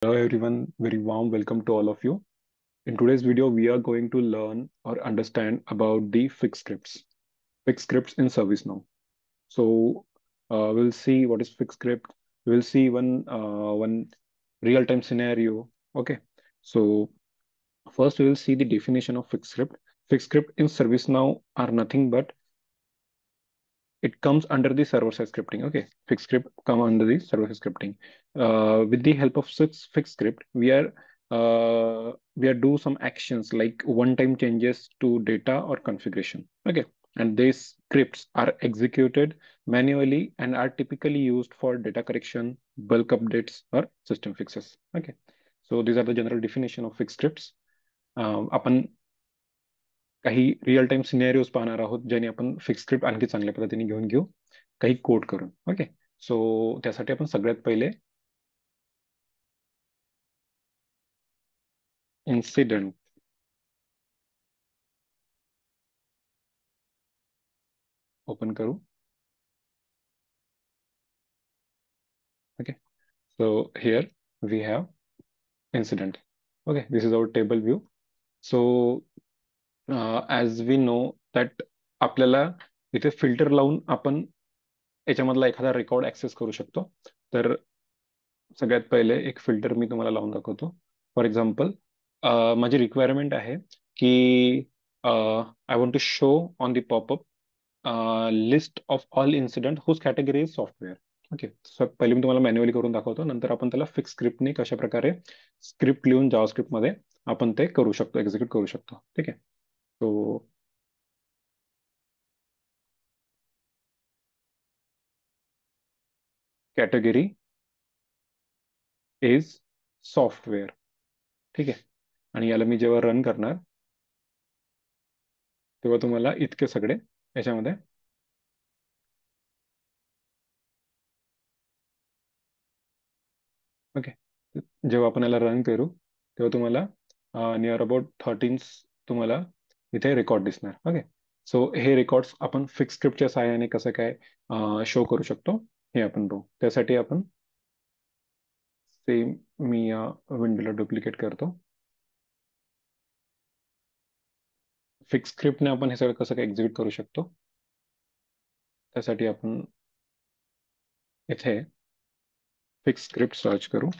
Hello everyone, very warm welcome to all of you. In today's video, we are going to learn or understand about the fixed scripts in ServiceNow. So we'll see what is fixed script. We'll see one real-time scenario. Okay. So first we will see the definition of fixed script. Fixed script in ServiceNow are nothing but it comes under the server-side scripting. Okay, fixed script come under the server-side scripting. With the help of fixed script, we are do some actions like one-time changes to data or configuration. Okay, and these scripts are executed manually and are typically used for data correction, bulk updates, or system fixes. Okay, so these are the general definition of fixed scripts. आपण काही real time scenarios पाहणार आहोत ज्याने आपण fix script आणखी चांगल्या पद्धतीने घेऊन घेऊ काही कोड करून. ओके, सो त्यासाठी आपण सगळ्यात पहिले इन्सिडेंट ओपन करू. Okay, so here we have incident. Okay, this is our table view. So as we know that आपल्याला इथे फिल्टर लावून आपण याच्यामधला एखादा रेकॉर्ड ऍक्सेस करू शकतो. तर सगळ्यात पहिले एक फिल्टर मी तुम्हाला लावून दाखवतो. फॉर एक्झाम्पल माझी रिक्वायरमेंट आहे की I want to show on the popup list of all incident whose category is software. Okay, so पहिले मी तुम्हाला मॅन्युअली करून दाखवतो, नंतर आपण त्याला फिक्स स्क्रिप्टने कशा प्रकारे स्क्रिप्ट लिहून जावास्क्रिप्ट मध्ये आपण ते करू शकतो, एक्झिक्यूट करू शकतो. ठीक आहे, सो कॅटेगरी इज सॉफ्टवेअर. ठीक आहे, आणि याला मी जेव्हा रन करणार तेव्हा तुम्हाला इतके सगळे याच्यामध्ये ओके, जेव्हा आपण याला रन करू तेव्हा तुम्हाला नियर अबाउट 13 तुम्हाला इथे रेकॉर्ड दिसणार. ओके, सो हे रेकॉर्ड्स आपण फिक्स स्क्रिप्टच्या सहाय्याने कसं काय शो करू शकतो हे आपण बघू. त्यासाठी आपण सेम मी या विंडोला डुप्लिकेट करतो. फिक्स स्क्रिप्टने आपण हे सगळं कसं काय एक्झिक्यूट करू शकतो त्यासाठी आपण इथे फिक्स स्क्रिप्ट सर्च करू.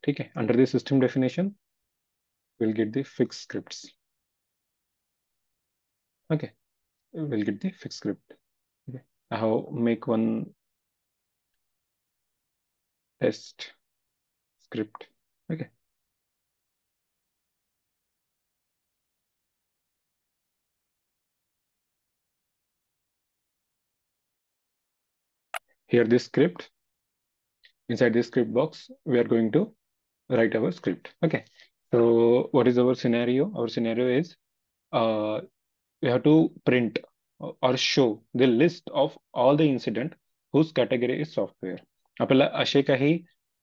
ठीक आहे, under the system definition will get the fix scripts. Okay, we'll get the fixed script. Okay, I have make one test script. Okay, here this script. Inside this script box, we are going to write our script. Okay, so what is our scenario? Our scenario is we have to print or show the list of all the incident whose category is software. आपल्याला असे काही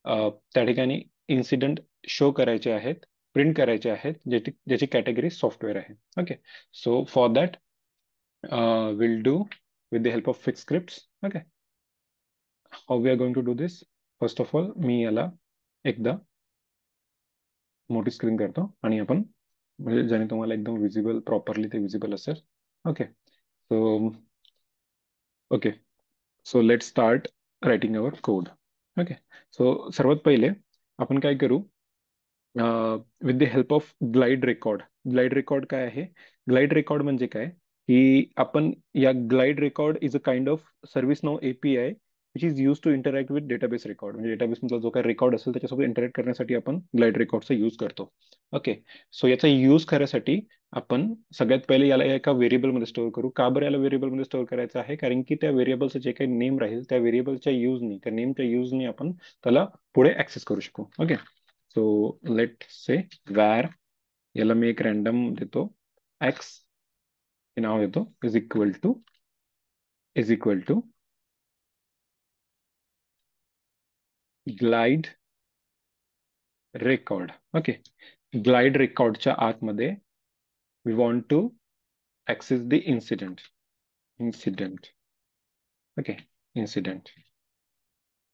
त्या ठिकाणी incident show करायचे आहेत, print करायचे आहेत ज्याची कॅटेगरी सॉफ्टवेअर आहे. Okay, so for that we'll do with the help of fixed scripts. Okay, how we are going to do this? First of all, मी याला एकदा मोठी स्क्रीन करतो आणि आपण म्हणजे ज्याने तुम्हाला एकदम विजिबल प्रॉपरली ते विजिबल असेल. Okay, so okay, so let start writing our code. Okay, so सर्वात पहिले आपण काय करू, with the help of glide record. Glide record काय आहे? ग्लाइड रेकॉर्ड म्हणजे काय की आपण या glide record is a kind of service now API which is use to interact with database record. म्हणजे डेटाबेस मधला जो काही रेकॉर्ड असेल त्याच्यासोबत इंटरॅक्ट करण्यासाठी आपण ग्लाइड रेकॉर्डचा यूज करतो. ओके, सो याचा यूज करण्यासाठी आपण सगळ्यात पहिले याला एका व्हेरिएबलमध्ये स्टोअर करू. का बरं याला व्हेरिएबलमध्ये स्टोअर करायचं आहे? कारण की त्या व्हेरिएबलचं जे काही नेम राहील त्या व्हेरिएबलच्या युजनी, त्या नेमच्या युजनी आपण त्याला पुढे ऍक्सेस करू शकू. ओके, सो लेट से var याला मी एक रॅन्डम देतो, x हे नाव देतो, is equal to glide record. Okay, glide रेकॉर्डच्या आतमध्ये we want to access the incident. Okay, incident.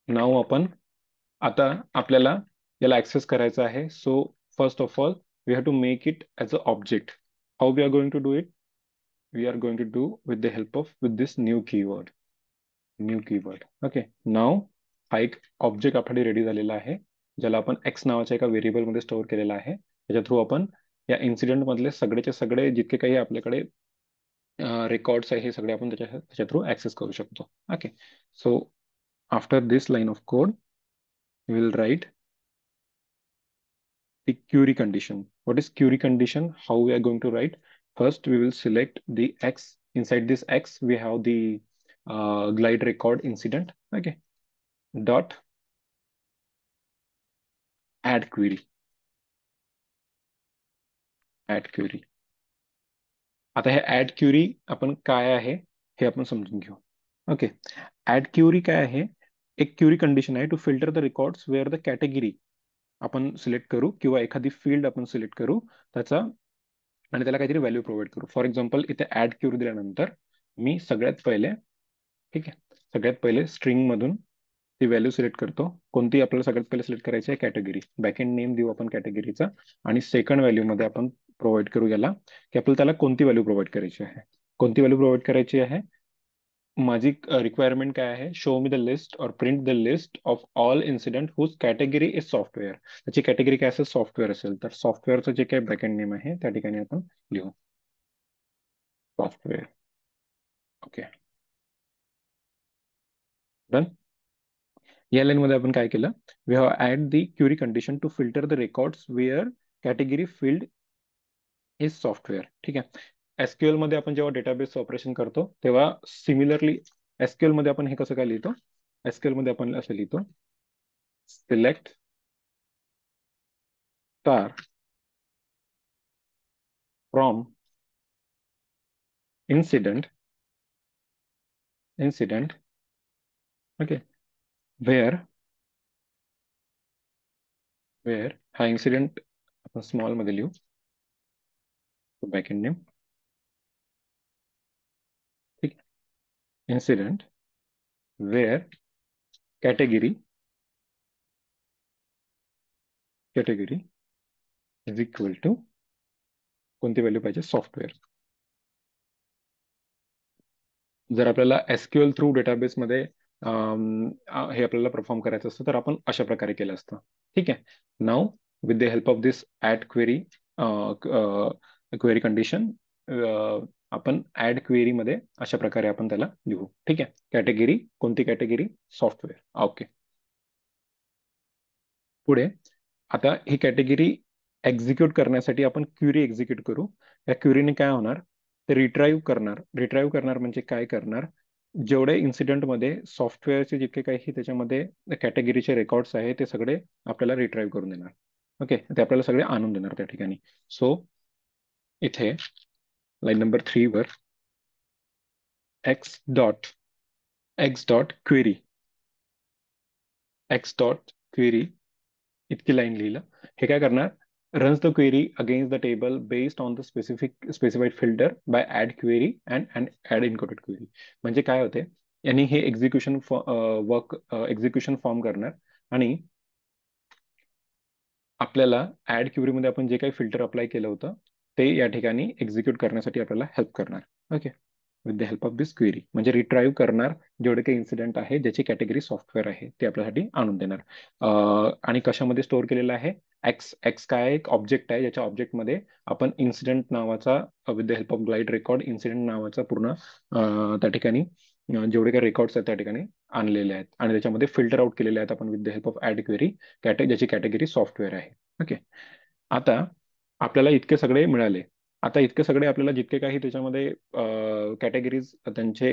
Now आपण आता आपल्याला याला ऍक्सेस करायचं आहे. So first of all we have to make it as a object. How we are going to do it? We are going to do with the help of with this new keyword. New keyword. Okay. Now हा एक object आपल्याकडे ready झालेला आहे, ज्याला आपण x नावाच्या एका व्हेरिएबलमध्ये स्टोअर केलेला आहे. त्याच्या थ्रू आपण या इन्सिडेंट मधले सगळेचे सगळे जितके काही आपल्याकडे रेकॉर्ड्स आहे हे सगळे आपण त्याच्या थ्रू ऍक्सेस करू शकतो. Okay. So after this line of code we will write the query condition. What is query condition? How we are going to write? First, we will select the X. Inside this X, we have the glide record incident. Okay. Dot add query. Add query. आता हे add Curie आपण काय आहे हे आपण समजून घेऊ. Okay. Add Curie काय आहे? एक क्युरी कंडिशन आहे to filter the records where the category आपण सिलेक्ट करू किंवा एखादी फील्ड आपण सिलेक्ट करू त्याचा आणि त्याला काहीतरी व्हॅल्यू प्रोव्हाइड करू. फॉर एक्झाम्पल इथे ऍड क्यूरी दिल्यानंतर मी सगळ्यात पहिले, ठीक आहे, सगळ्यात पहिले स्ट्रिंग मधून ती व्हॅल्यू सिलेक्ट करतो. कोणती आपल्याला सगळ्यात पहिले सिलेक्ट करायची आहे? कॅटेगरी. बॅकएंड नेम देऊ आपण कॅटेगरीचा आणि सेकंड व्हॅल्यू मध्ये आपण प्रोव्हाइड करू याला की आपल्याला त्याला कोणती व्हॅल्यू प्रोव्हाइड करायची आहे. कोणती व्हॅल्यू प्रोव्हाइड करायची आहे? माझी रिक्वायरमेंट काय आहे? Show me the list or print the list of all incident whose category is software. त्याची कॅटेगरी काय असेल? सॉफ्टवेअर असेल. तर सॉफ्टवेअरचं जे काही बॅकएंड नेम आहे त्या ठिकाणी आपण लिहू सॉफ्टवेअर. ओके. डन. या लाईन मध्ये आपण काय केलं? We have add the query condition to filter the records where category field is software. ठीक आहे. एसक्यूएल मध्ये आपण जेव्हा डेटाबेस ऑपरेशन करतो तेव्हा सिमिलरली एसक्यूएल मध्ये आपण हे कसं काय लिहितो? एसक्यूएल मध्ये आपण असं लिहितो, select star from incident okay where हा इन्सिडेंट आपण स्मॉल मध्ये लिहू, बॅकएंड नेम. ठीक आहे. Incident where category is equal to कोणती व्हॅल्यू पाहिजे? सॉफ्टवेअर. जर आपल्याला एसक्यूएल थ्रू डेटाबेसमध्ये हे आपल्याला परफॉर्म करायचं असतं तर आपण अशा प्रकारे केलं असतं. ठीक आहे. Now with the help of this add query condition आपण ऍड क्वेरी मध्ये अशा प्रकारे आपण त्याला लिहू. ठीक आहे. कॅटेगरी कोणती? Category software. ओके. पुढे आता ही कॅटेगरी एक्झिक्यूट करण्यासाठी आपण क्युरी एक्झिक्यूट करू. या क्युरीने काय होणार? ते रिट्राईव्ह करणार. रिट्राईव्ह करणार म्हणजे काय करणार? जेवढे इन्सिडेंट मध्ये सॉफ्टवेअरचे जितके काही त्याच्यामध्ये कॅटेगरीचे रेकॉर्ड्स आहे ते सगळे आपल्याला रिट्राईव्ह करून देणार. ओके. ते आपल्याला सगळे आणून देणार त्या ठिकाणी. सो इथे लाईन नंबर 3 वर एक्स डॉट क्वेरी इतकी लाईन लिहिलं. हे काय करणार? runs the query against the table based on the specified filter by add query and add encoded query. म्हणजे काय होते? यांनी हे एक्झिक्युशन फॉर्म करणार आणि आपल्याला ऍड क्युरी मध्ये आपण जे काही फिल्टर अप्लाय केलं होतं ते या ठिकाणी एक्झिक्यूट करण्यासाठी आपल्याला हेल्प करणार. Okay. With the help of this query म्हणजे रिट्राईव्ह करणार जेवढे काही इन्सिडेंट आहे ज्याची कॅटेगरी सॉफ्टवेअर आहे ते आपल्यासाठी आणून देणार. आणि कशामध्ये स्टोअर केलेलं आहे? एक्स. एक्स काय? एक ऑब्जेक्ट आहे ज्याच्या ऑब्जेक्टमध्ये आपण इन्सिडेंट नावाचा with the help of glide record incident नावाचा पूर्ण त्या ठिकाणी जेवढे काही रेकॉर्ड्स आहेत त्या ठिकाणी आणलेले आहेत आणि त्याच्यामध्ये फिल्टर आउट केलेले आहेत आपण with the help of add query ज्याची कॅटेगरी सॉफ्टवेअर आहे. ओके. आता आपल्याला इतके सगळे मिळाले. आता इतके सगळे आपल्याला जितके काही त्याच्यामध्ये कॅटेगरीज त्यांचे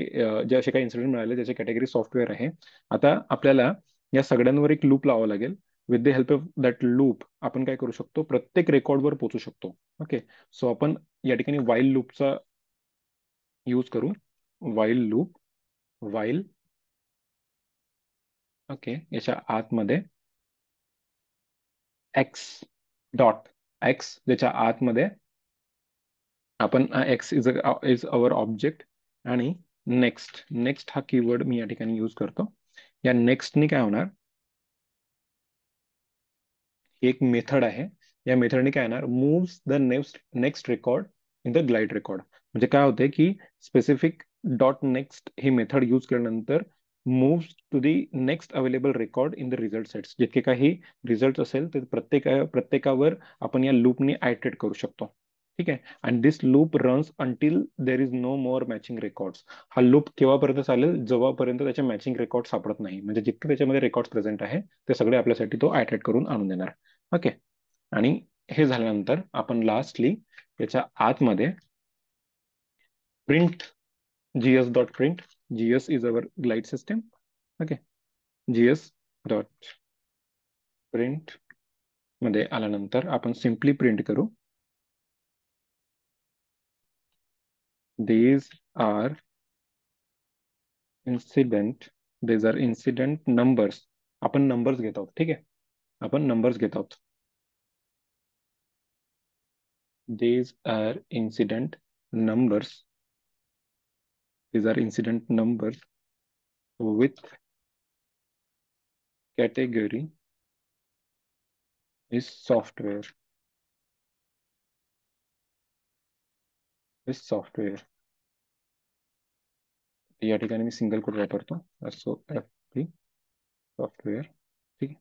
जे असे काही इन्सिडेंट मिळाले त्याचे कॅटेगरी सॉफ्टवेअर आहे. आता आपल्याला या सगळ्यांवर एक लूप लावावं लागेल. With the help of that loop आपण काय करू शकतो? प्रत्येक रेकॉर्डवर पोहोचू शकतो. ओके. सो आपण या ठिकाणी वाईल लूपचा यूज करू. While loop. वाईल. ओके. याच्या आतमध्ये एक्स डॉट एक्स ज्याच्या आतमध्ये आपण एक्स इज अवर ऑब्जेक्ट आणि नेक्स्ट हा कीवर्ड मी या ठिकाणी यूज करतो. या नेक्स्टनी काय होणार, ही एक मेथड आहे, या मेथडने काय येणार, moves the next next record in the glide record. म्हणजे काय होते की स्पेसिफिक डॉट नेक्स्ट ही मेथड यूज केल्यानंतर moves to the next available record in the result sets. जितके काही रिझल्ट असेल ते प्रत्येकावर आपण या लूपने आयट्रेट करू शकतो. ठीक आहे. आणि this loop runs until there is no more matching records. हा लूप केव्हापर्यंत चालेल, जेव्हापर्यंत त्याचे मॅचिंग रेकॉर्ड सापडत नाही. म्हणजे जितके त्याच्यामध्ये रेकॉर्ड प्रेझेंट आहे ते सगळे आपल्यासाठी तो आयट्रेट करून आणून देणार. ओके. आणि हे झाल्यानंतर आपण लास्टली याच्या आतमध्ये print GS dot print, GS is our glide system. Okay. GS dot print मध्ये आल्यानंतर आपण सिम्पली प्रिंट करू, these are incident these are incident numbers. आपण नंबर्स घेत आहोत. ठीक आहे, आपण नंबर्स घेत आहोत. these are incident numbers, these are incident numbers with category is software, is software. या ठिकाणी मी सिंगल कोट वापरतो, सो एफ पी सॉफ्टवेअर. ठीक आहे.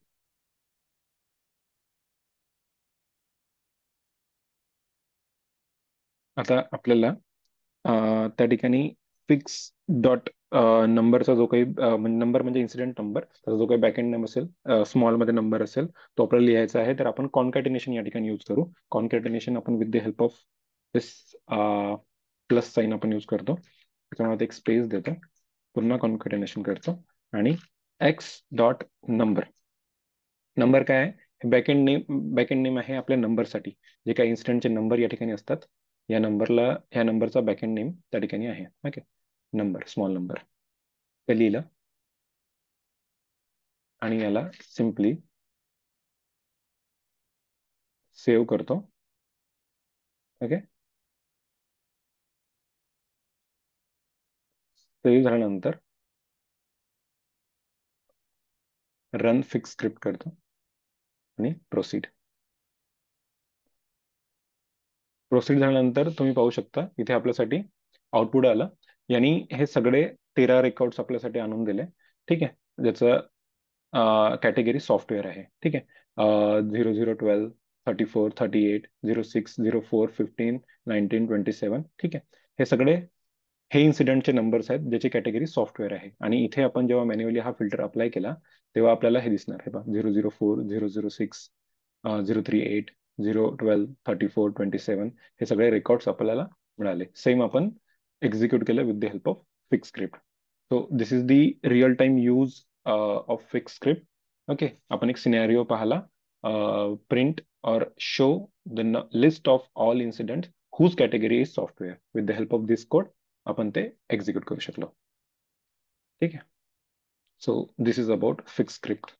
आता आपल्याला त्या ठिकाणी फिक्स डॉट नंबरचा जो काही नंबर म्हणजे इन्सिडेंट नंबर, त्याचा जो काही बॅकएंड नेम असेल, स्मॉल मध्ये नंबर असेल, तो आपल्याला लिहायचा आहे. तर आपण कॉन्कॅटिनेशन या ठिकाणी यूज करू. कॉन्कॅटिनेशन आपण with the help of this plus sign आपण यूज करतो. त्याच्यामध्ये एक स्पेस देतो, पुन्हा कॉन्कॅटिनेशन करतो आणि एक्स डॉट नंबर. नंबर काय आहे, बॅकएंड नेम आहे आपल्या नंबरसाठी. जे काही इन्स्टंटचे नंबर या ठिकाणी असतात, या नंबरला, ह्या नंबरचा बॅकएंड नेम त्या ठिकाणी आहे. ओके. नंबर, स्मॉल नंबर, ते लिहिलं आणि याला सिम्पली सेव्ह करतो. ओके. सेव्ह झाल्यानंतर रन फिक्स स्क्रिप्ट करतो आणि प्रोसीड. प्रोसीड झाल्यानंतर तुम्ही पाहू शकता इथे आपल्यासाठी आउटपुट आलं. यांनी हे सगळे 13 रेकॉर्ड्स आपल्यासाठी आणून दिले. ठीक आहे. ज्याचं कॅटेगरी सॉफ्टवेअर आहे. ठीक आहे. 0012 34 38 06 04 15 19 27. ठीक आहे. हे सगळे हे इन्सिडेंटचे नंबर्स आहेत ज्याची कॅटेगरी सॉफ्टवेअर आहे. आणि इथे आपण जेव्हा मॅन्युअली हा फिल्टर अप्लाय केला तेव्हा आपल्याला हे दिसणार. हे पहा, 004 006 038 012 34 27 हे सगळे रेकॉर्ड्स आपल्याला मिळाले. सेम आपण एक्झिक्यूट केलं with the help of fix script. So this is the real time use of fix script. Okay. आपण एक सिनॅरिओ पाहाला, print or show the list of all incident whose category is software. With the help of this code आपण ते execute करू शकलो. ठीक आहे. So this is about fix script.